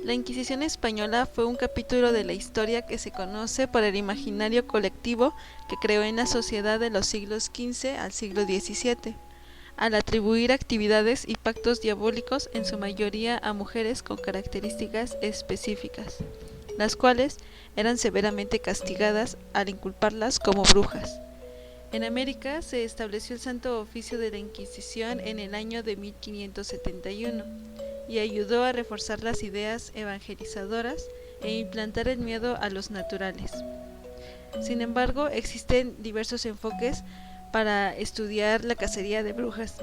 La Inquisición española fue un capítulo de la historia que se conoce por el imaginario colectivo que creó en la sociedad de los siglos XV al siglo XVII, al atribuir actividades y pactos diabólicos en su mayoría a mujeres con características específicas, las cuales eran severamente castigadas al inculparlas como brujas. En América se estableció el Santo Oficio de la Inquisición en el año de 1571 y ayudó a reforzar las ideas evangelizadoras e implantar el miedo a los naturales. Sin embargo, existen diversos enfoques para estudiar la cacería de brujas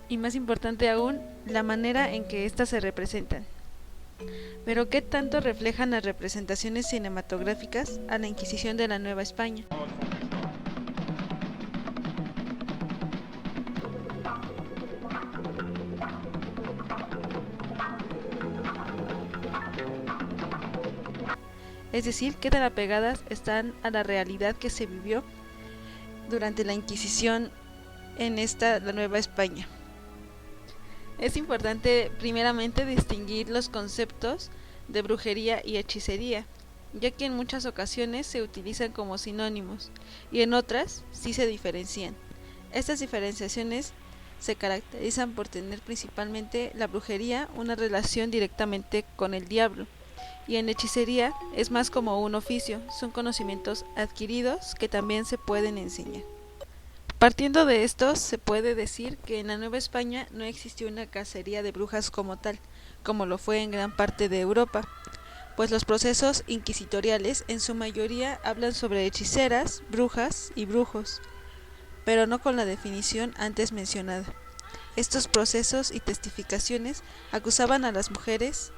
y, más importante aún, la manera en que éstas se representan. Pero ¿qué tanto reflejan las representaciones cinematográficas a la Inquisición de la Nueva España? Es decir, qué tan apegadas están a la realidad que se vivió durante la Inquisición en la Nueva España. Es importante primeramente distinguir los conceptos de brujería y hechicería, ya que en muchas ocasiones se utilizan como sinónimos y en otras sí se diferencian. Estas diferenciaciones se caracterizan por tener principalmente la brujería una relación directamente con el diablo, y en hechicería es más como un oficio, son conocimientos adquiridos que también se pueden enseñar. Partiendo de esto, se puede decir que en la Nueva España no existió una cacería de brujas como tal, como lo fue en gran parte de Europa, pues los procesos inquisitoriales en su mayoría hablan sobre hechiceras, brujas y brujos, pero no con la definición antes mencionada. Estos procesos y testificaciones acusaban a las mujeres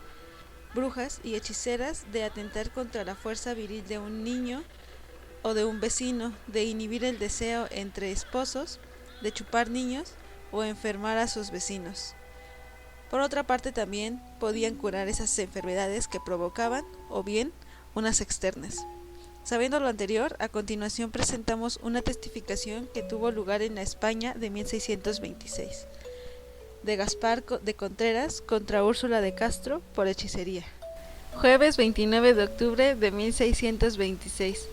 brujas y hechiceras de atentar contra la fuerza viril de un niño o de un vecino, de inhibir el deseo entre esposos, de chupar niños o enfermar a sus vecinos. Por otra parte, también podían curar esas enfermedades que provocaban, o bien unas externas. Sabiendo lo anterior, a continuación presentamos una testificación que tuvo lugar en la España de 1626. De Gaspar de Contreras contra Úrsula de Castro por hechicería. Jueves 29 de octubre de 1626.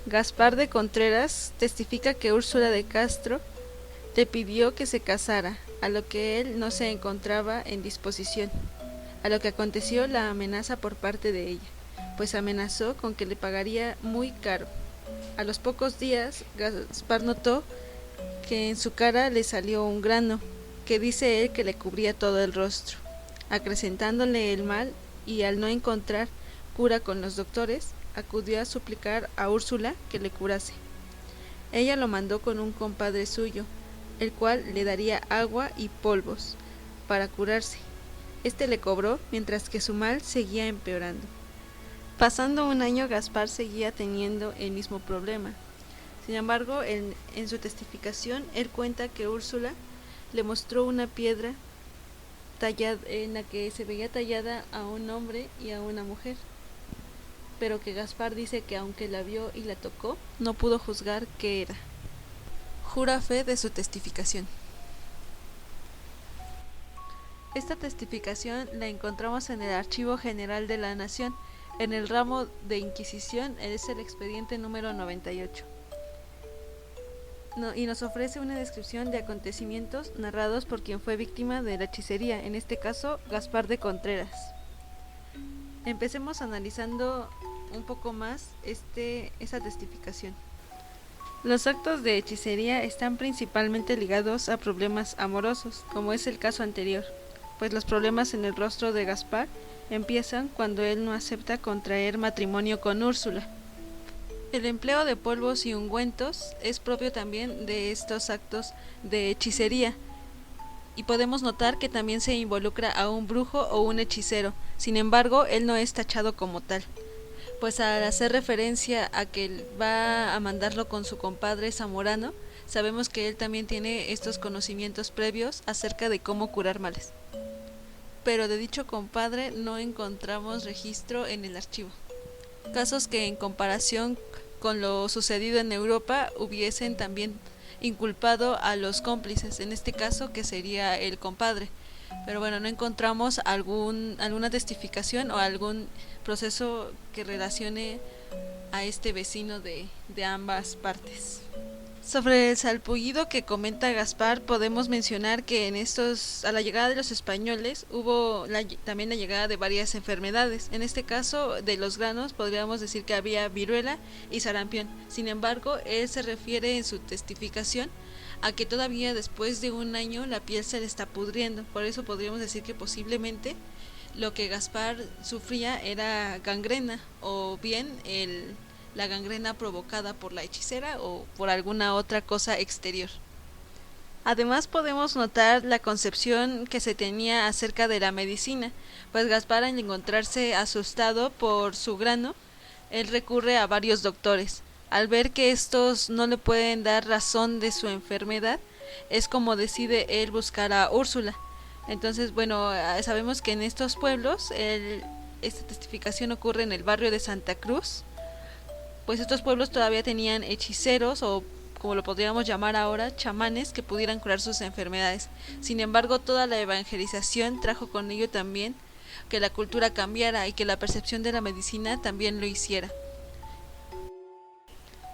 Gaspar de Contreras testifica que Úrsula de Castro le pidió que se casara, a lo que él no se encontraba en disposición, a lo que aconteció la amenaza por parte de ella, pues amenazó con que le pagaría muy caro. A los pocos días, Gaspar notó que en su cara le salió un grano, que dice él que le cubría todo el rostro, acrecentándole el mal, y al no encontrar cura con los doctores, acudió a suplicar a Úrsula que le curase. Ella lo mandó con un compadre suyo, el cual le daría agua y polvos para curarse. Este le cobró, mientras que su mal seguía empeorando. Pasando un año, Gaspar seguía teniendo el mismo problema. Sin embargo, en su testificación, él cuenta que Úrsula le mostró una piedra tallada, en la que se veía tallada a un hombre y a una mujer, pero que Gaspar dice que aunque la vio y la tocó, no pudo juzgar qué era. Jura fe de su testificación. Esta testificación la encontramos en el Archivo General de la Nación, en el ramo de Inquisición, es el expediente número 98. Y nos ofrece una descripción de acontecimientos narrados por quien fue víctima de la hechicería, en este caso Gaspar de Contreras. Empecemos analizando un poco más esa testificación. Los actos de hechicería están principalmente ligados a problemas amorosos, como es el caso anterior, pues los problemas en el rostro de Gaspar empiezan cuando él no acepta contraer matrimonio con Úrsula. El empleo de polvos y ungüentos es propio también de estos actos de hechicería, y podemos notar que también se involucra a un brujo o un hechicero. Sin embargo, él no es tachado como tal, pues al hacer referencia a que él va a mandarlo con su compadre Zamorano, sabemos que él también tiene estos conocimientos previos acerca de cómo curar males. Pero de dicho compadre no encontramos registro en el archivo. Casos que en comparación con lo sucedido en Europa hubiesen también inculpado a los cómplices, en este caso que sería el compadre. Pero bueno, no encontramos alguna testificación o algún proceso que relacione a este vecino de ambas partes. Sobre el salpullido que comenta Gaspar, podemos mencionar que a la llegada de los españoles hubo también la llegada de varias enfermedades. En este caso, de los granos, podríamos decir que había viruela y sarampión. Sin embargo, él se refiere en su testificación a que todavía después de un año la piel se le está pudriendo. Por eso podríamos decir que posiblemente lo que Gaspar sufría era gangrena, o bien la gangrena provocada por la hechicera o por alguna otra cosa exterior. Además podemos notar la concepción que se tenía acerca de la medicina, pues Gaspar, al encontrarse asustado por su grano, él recurre a varios doctores. Al ver que estos no le pueden dar razón de su enfermedad, es como decide él buscar a Úrsula. Entonces, bueno, sabemos que en estos pueblos esta testificación ocurre en el barrio de Santa Cruz, pues estos pueblos todavía tenían hechiceros, o como lo podríamos llamar ahora, chamanes, que pudieran curar sus enfermedades. Sin embargo, toda la evangelización trajo con ello también que la cultura cambiara y que la percepción de la medicina también lo hiciera.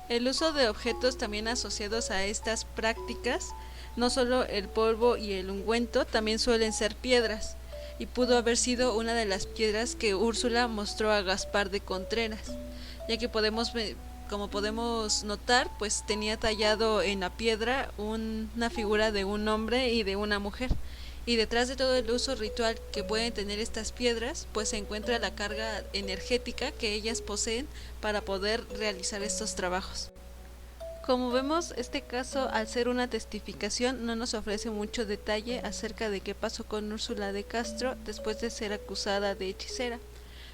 El uso de objetos también asociados a estas prácticas, no solo el polvo y el ungüento, también suelen ser piedras, y pudo haber sido una de las piedras que Úrsula mostró a Gaspar de Contreras, ya que como podemos notar, pues tenía tallado en la piedra una figura de un hombre y de una mujer, y detrás de todo el uso ritual que pueden tener estas piedras, pues se encuentra la carga energética que ellas poseen para poder realizar estos trabajos. Como vemos, este caso, al ser una testificación, no nos ofrece mucho detalle acerca de qué pasó con Úrsula de Castro después de ser acusada de hechicera.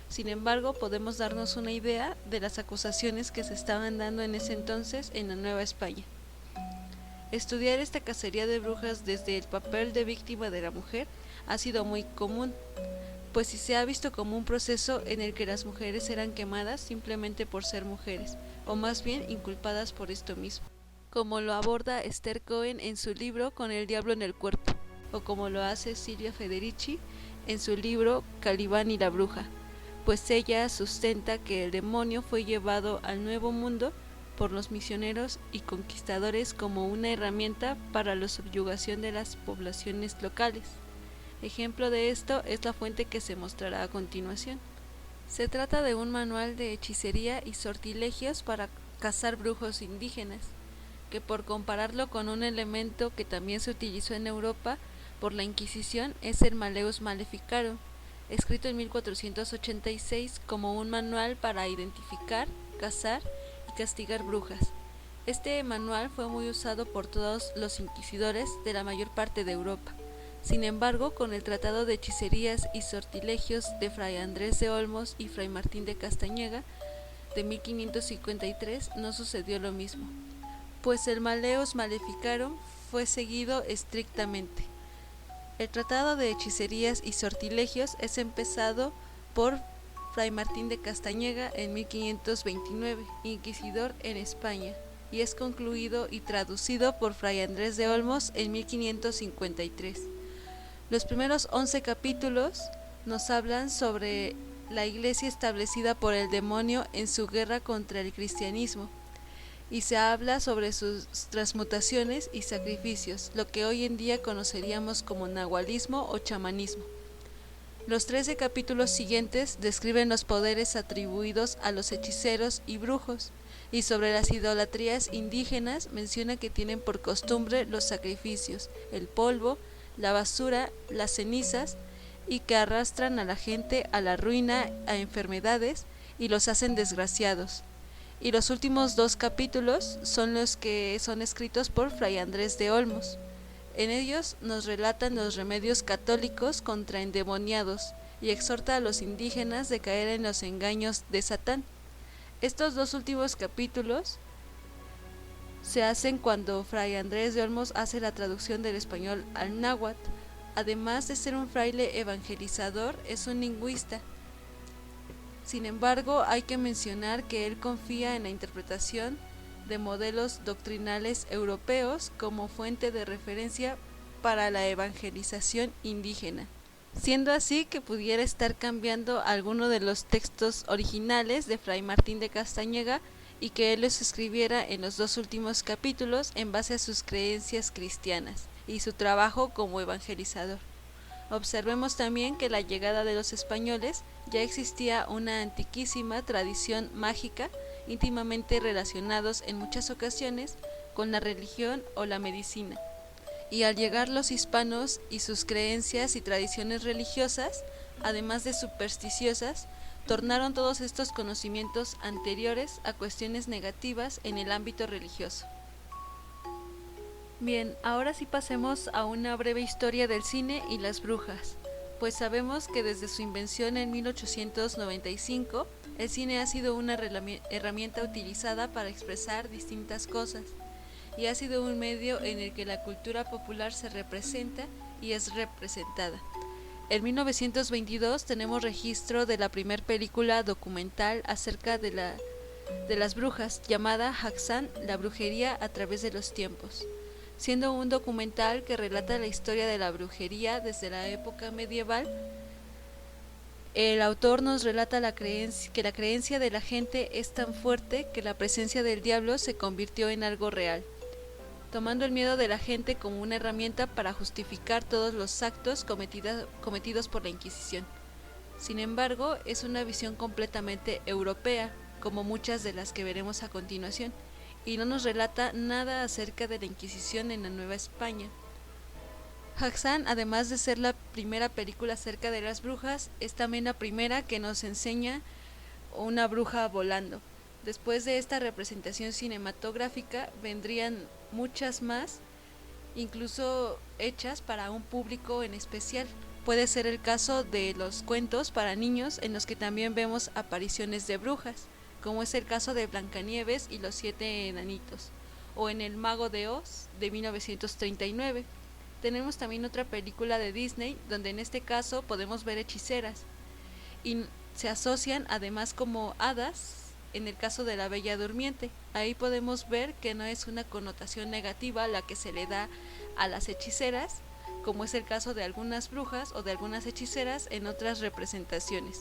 Sin embargo, podemos darnos una idea de las acusaciones que se estaban dando en ese entonces en la Nueva España. Estudiar esta cacería de brujas desde el papel de víctima de la mujer ha sido muy común, pues si se ha visto como un proceso en el que las mujeres eran quemadas simplemente por ser mujeres, o más bien inculpadas por esto mismo, como lo aborda Esther Cohen en su libro Con el diablo en el cuerpo, o como lo hace Silvia Federici en su libro Calibán y la bruja, pues ella sustenta que el demonio fue llevado al Nuevo Mundo por los misioneros y conquistadores como una herramienta para la subyugación de las poblaciones locales. Ejemplo de esto es la fuente que se mostrará a continuación. Se trata de un manual de hechicería y sortilegios para cazar brujos indígenas, que por compararlo con un elemento que también se utilizó en Europa por la Inquisición es el Maleus Maleficarum, escrito en 1486 como un manual para identificar, cazar y castigar brujas. Este manual fue muy usado por todos los inquisidores de la mayor parte de Europa. Sin embargo, con el Tratado de Hechicerías y Sortilegios de Fray Andrés de Olmos y Fray Martín de Castañeda de 1553 no sucedió lo mismo, pues el Maleus Maleficarum fue seguido estrictamente. El Tratado de Hechicerías y Sortilegios es empezado por Fray Martín de Castañeda en 1529, inquisidor en España, y es concluido y traducido por Fray Andrés de Olmos en 1553. Los primeros 11 capítulos nos hablan sobre la iglesia establecida por el demonio en su guerra contra el cristianismo, y se habla sobre sus transmutaciones y sacrificios, lo que hoy en día conoceríamos como nahualismo o chamanismo. Los 13 capítulos siguientes describen los poderes atribuidos a los hechiceros y brujos, y sobre las idolatrías indígenas menciona que tienen por costumbre los sacrificios, el polvo, la basura, las cenizas, y que arrastran a la gente a la ruina, a enfermedades, y los hacen desgraciados. Y los últimos 2 capítulos son los que son escritos por Fray Andrés de Olmos, En ellos nos relatan los remedios católicos contra endemoniados y exhorta a los indígenas de caer en los engaños de Satán. Estos dos últimos capítulos se hacen cuando Fray Andrés de Olmos hace la traducción del español al náhuatl. Además de ser un fraile evangelizador, es un lingüista. Sin embargo, hay que mencionar que él confía en la interpretación de modelos doctrinales europeos como fuente de referencia para la evangelización indígena, siendo así que pudiera estar cambiando alguno de los textos originales de Fray Martín de Castañeda y que él los escribiera en los dos últimos capítulos en base a sus creencias cristianas y su trabajo como evangelizador. Observemos también que a la llegada de los españoles ya existía una antiquísima tradición mágica íntimamente relacionados en muchas ocasiones con la religión o la medicina. Y al llegar los hispanos y sus creencias y tradiciones religiosas, además de supersticiosas, tornaron todos estos conocimientos anteriores a cuestiones negativas en el ámbito religioso. Bien, ahora sí pasemos a una breve historia del cine y las brujas, pues sabemos que desde su invención en 1895, el cine ha sido una herramienta utilizada para expresar distintas cosas, y ha sido un medio en el que la cultura popular se representa y es representada. En 1922 tenemos registro de la primera película documental acerca de las brujas, llamada Haxan, la brujería a través de los tiempos, siendo un documental que relata la historia de la brujería desde la época medieval. El autor nos relata que la creencia de la gente es tan fuerte que la presencia del diablo se convirtió en algo real, tomando el miedo de la gente como una herramienta para justificar todos los actos cometidos por la Inquisición. Sin embargo, es una visión completamente europea, como muchas de las que veremos a continuación, y no nos relata nada acerca de la Inquisición en la Nueva España. Haxan, además de ser la primera película acerca de las brujas, es también la primera que nos enseña una bruja volando. Después de esta representación cinematográfica vendrían muchas más, incluso hechas para un público en especial. Puede ser el caso de los cuentos para niños en los que también vemos apariciones de brujas, como es el caso de Blancanieves y los 7 enanitos, o en El Mago de Oz de 1939. Tenemos también otra película de Disney donde en este caso podemos ver hechiceras y se asocian además como hadas en el caso de la Bella Durmiente. Ahí podemos ver que no es una connotación negativa la que se le da a las hechiceras, como es el caso de algunas brujas o de algunas hechiceras en otras representaciones.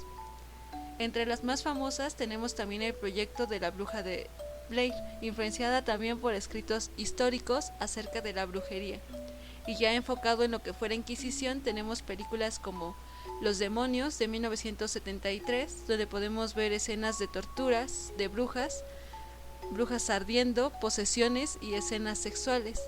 Entre las más famosas tenemos también el proyecto de la bruja de Blair, influenciada también por escritos históricos acerca de la brujería. Y ya enfocado en lo que fue la Inquisición, tenemos películas como Los Demonios de 1973, donde podemos ver escenas de torturas, de brujas ardiendo, posesiones y escenas sexuales.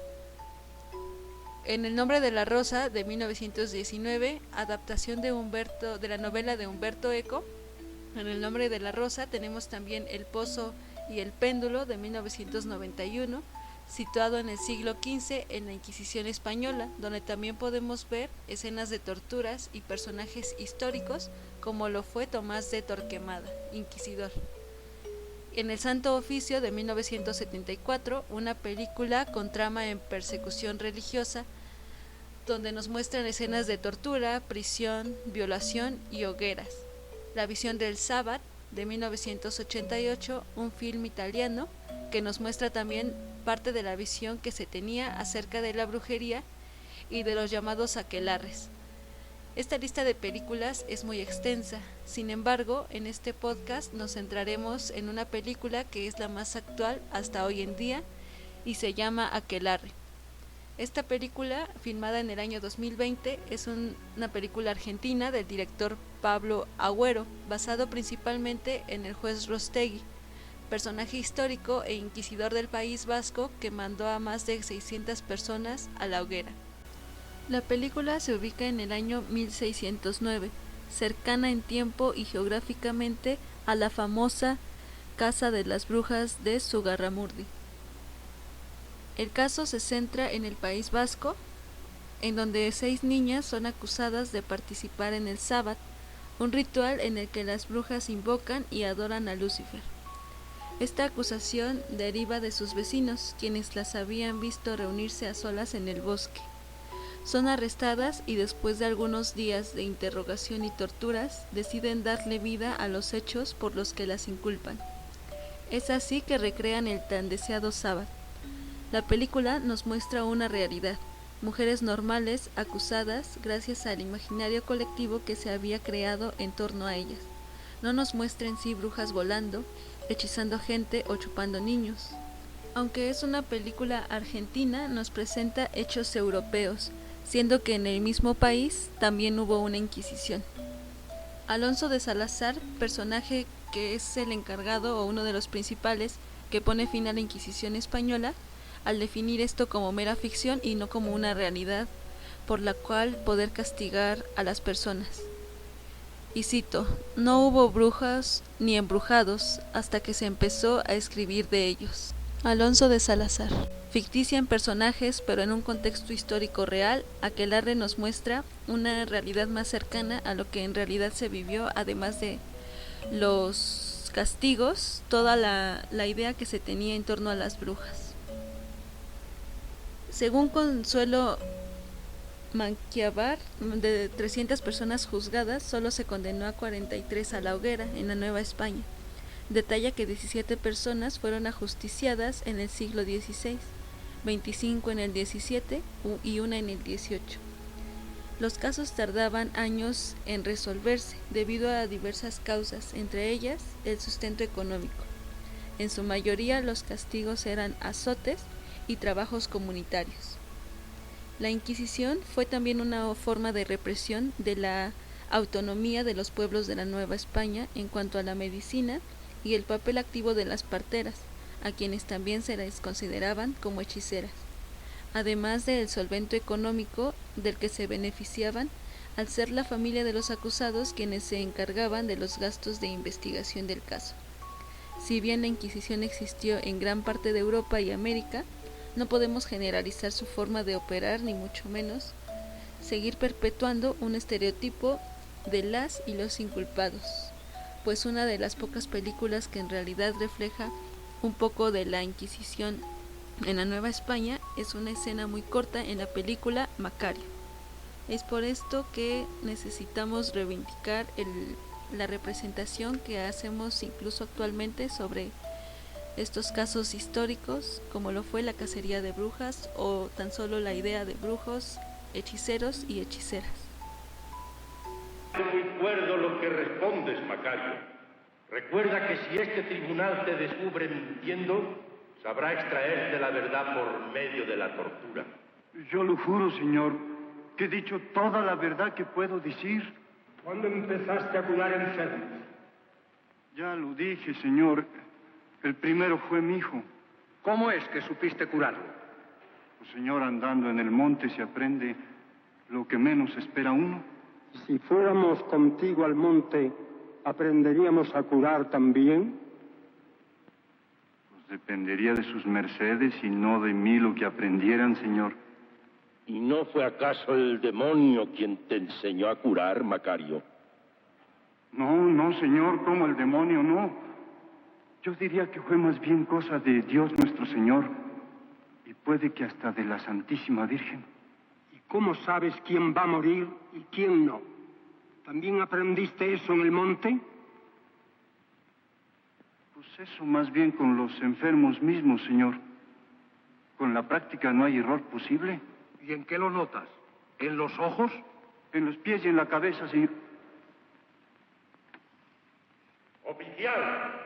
En El Nombre de la Rosa de 1919, adaptación de la novela de Humberto Eco. En El Nombre de la Rosa tenemos también El Pozo y el Péndulo de 1991, situado en el siglo XV en la Inquisición española, donde también podemos ver escenas de torturas y personajes históricos como lo fue Tomás de Torquemada, inquisidor. En El Santo Oficio de 1974, una película con trama en persecución religiosa, donde nos muestran escenas de tortura, prisión, violación y hogueras. La Visión del Sabbat de 1988, un film italiano que nos muestra también parte de la visión que se tenía acerca de la brujería y de los llamados aquelarres. Esta lista de películas es muy extensa, sin embargo, en este podcast nos centraremos en una película que es la más actual hasta hoy en día y se llama Aquelarre. Esta película, filmada en el año 2020, es una película argentina del director Pablo Agüero, basado principalmente en el juez Rostegui, personaje histórico e inquisidor del País Vasco que mandó a más de 600 personas a la hoguera. La película se ubica en el año 1609, cercana en tiempo y geográficamente a la famosa Casa de las Brujas de Zugarramurdi. El caso se centra en el País Vasco, en donde 6 niñas son acusadas de participar en el Sabbat, un ritual en el que las brujas invocan y adoran a Lucifer. Esta acusación deriva de sus vecinos, quienes las habían visto reunirse a solas en el bosque. Son arrestadas y después de algunos días de interrogación y torturas, deciden darle vida a los hechos por los que las inculpan. Es así que recrean el tan deseado Sabbat. La película nos muestra una realidad, mujeres normales acusadas gracias al imaginario colectivo que se había creado en torno a ellas. No nos muestra en sí brujas volando, hechizando gente o chupando niños. Aunque es una película argentina, nos presenta hechos europeos, siendo que en el mismo país también hubo una Inquisición. Alonso de Salazar, personaje que es el encargado o uno de los principales que pone fin a la Inquisición española, al definir esto como mera ficción y no como una realidad por la cual poder castigar a las personas. Y cito, no hubo brujas ni embrujados hasta que se empezó a escribir de ellos. Alonso de Salazar. Ficticia en personajes, pero en un contexto histórico real, Aquelarre nos muestra una realidad más cercana a lo que en realidad se vivió, además de los castigos, toda la idea que se tenía en torno a las brujas. Según Consuelo Manquiabar, de 300 personas juzgadas, solo se condenó a 43 a la hoguera en la Nueva España. Detalla que 17 personas fueron ajusticiadas en el siglo XVI, 25 en el XVII y una en el XVIII. Los casos tardaban años en resolverse debido a diversas causas, entre ellas el sustento económico. En su mayoría los castigos eran azotes y trabajos comunitarios. La Inquisición fue también una forma de represión de la autonomía de los pueblos de la Nueva España en cuanto a la medicina y el papel activo de las parteras, a quienes también se les consideraban como hechiceras, además del solvento económico del que se beneficiaban al ser la familia de los acusados quienes se encargaban de los gastos de investigación del caso. Si bien la Inquisición existió en gran parte de Europa y América, no podemos generalizar su forma de operar ni mucho menos seguir perpetuando un estereotipo de las y los inculpados, pues una de las pocas películas que en realidad refleja un poco de la Inquisición en la Nueva España es una escena muy corta en la película Macario. Es por esto que necesitamos reivindicar la representación que hacemos incluso actualmente sobre estos casos históricos, como lo fue la cacería de brujas o tan solo la idea de brujos, hechiceros y hechiceras. Es muy cuerdo lo que respondes, Macario. Recuerda que si este tribunal te descubre mintiendo, sabrá extraerte la verdad por medio de la tortura. Yo lo juro, señor, que he dicho toda la verdad que puedo decir. ¿Cuándo empezaste a curar enfermos? Ya lo dije, señor. El primero fue mi hijo. ¿Cómo es que supiste curarlo? Pues, señor, andando en el monte se aprende lo que menos espera uno. Si fuéramos contigo al monte, ¿aprenderíamos a curar también? Pues dependería de sus mercedes y no de mí lo que aprendieran, señor. ¿Y no fue acaso el demonio quien te enseñó a curar, Macario? No, señor, como el demonio, no. Yo diría que fue más bien cosa de Dios nuestro Señor, y puede que hasta de la Santísima Virgen. ¿Y cómo sabes quién va a morir y quién no? ¿También aprendiste eso en el monte? Pues eso más bien con los enfermos mismos, señor. Con la práctica no hay error posible. ¿Y en qué lo notas? ¿En los ojos? En los pies y en la cabeza, señor. Oficial,